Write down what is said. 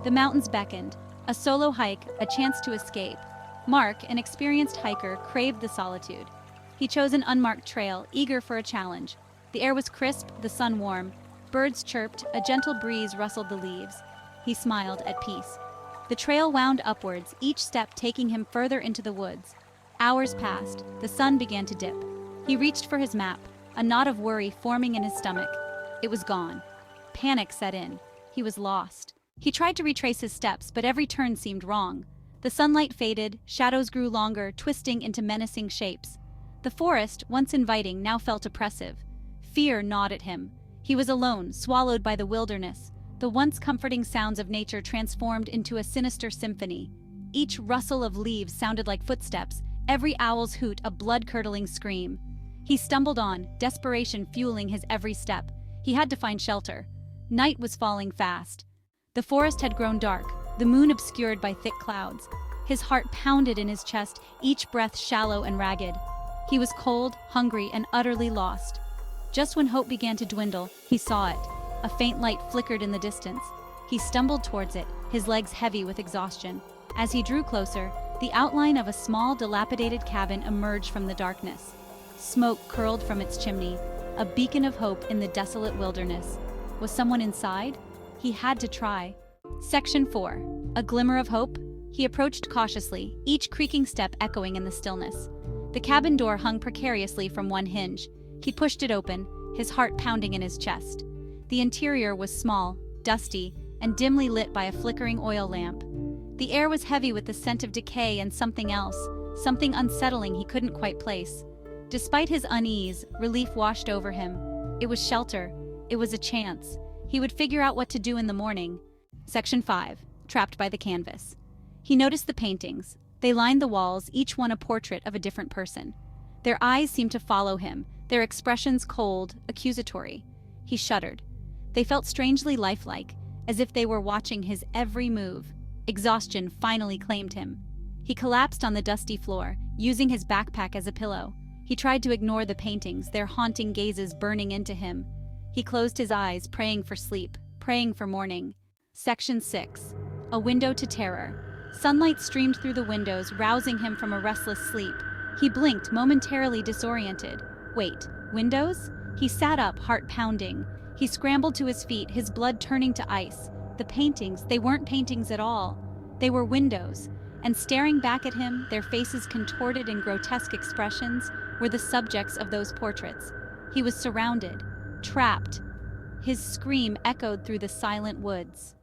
The mountains beckoned. A solo hike, a chance to escape. Mark, an experienced hiker, craved the solitude. He chose an unmarked trail, eager for a challenge. The air was crisp, the sun warm. Birds chirped, a gentle breeze rustled the leaves. He smiled at peace. The trail wound upwards, each step taking him further into the woods. Hours passed. The sun began to dip. He reached for his map, a knot of worry forming in his stomach. It was gone. Panic set in. He was lost. He tried to retrace his steps, but every turn seemed wrong. The sunlight faded, shadows grew longer, twisting into menacing shapes. The forest, once inviting, now felt oppressive. Fear gnawed at him. He was alone, swallowed by the wilderness. The once comforting sounds of nature transformed into a sinister symphony. Each rustle of leaves sounded like footsteps, every owl's hoot a blood-curdling scream. He stumbled on, desperation fueling his every step. He had to find shelter. Night was falling fast. The forest had grown dark, the moon obscured by thick clouds. His heart pounded in his chest, each breath shallow and ragged. He was cold, hungry, and utterly lost. Just when hope began to dwindle, he saw it. A faint light flickered in the distance. He stumbled towards it, his legs heavy with exhaustion. As he drew closer, the outline of a small, dilapidated cabin emerged from the darkness. Smoke curled from its chimney, a beacon of hope in the desolate wilderness. Was someone inside? He had to try. Section 4. A Glimmer of Hope? He approached cautiously, each creaking step echoing in the stillness. The cabin door hung precariously from one hinge. He pushed it open, his heart pounding in his chest. The interior was small, dusty, and dimly lit by a flickering oil lamp. The air was heavy with the scent of decay and something else, something unsettling he couldn't quite place. Despite his unease, relief washed over him. It was shelter. It was a chance. He would figure out what to do in the morning. Section 5. Trapped by the canvas. He noticed the paintings. They lined the walls, each one a portrait of a different person. Their eyes seemed to follow him, their expressions cold, accusatory. He shuddered. They felt strangely lifelike, as if they were watching his every move. Exhaustion finally claimed him. He collapsed on the dusty floor, using his backpack as a pillow. He tried to ignore the paintings, their haunting gazes burning into him. He closed his eyes, praying for sleep, praying for morning. Section 6. A window to terror. Sunlight streamed through the windows, rousing him from a restless sleep. He blinked, momentarily disoriented. Wait, windows? He sat up, heart pounding. He scrambled to his feet, his blood turning to ice. The paintings, they weren't paintings at all. They were windows. And staring back at him, their faces contorted in grotesque expressions, were the subjects of those portraits. He was surrounded, trapped. His scream echoed through the silent woods.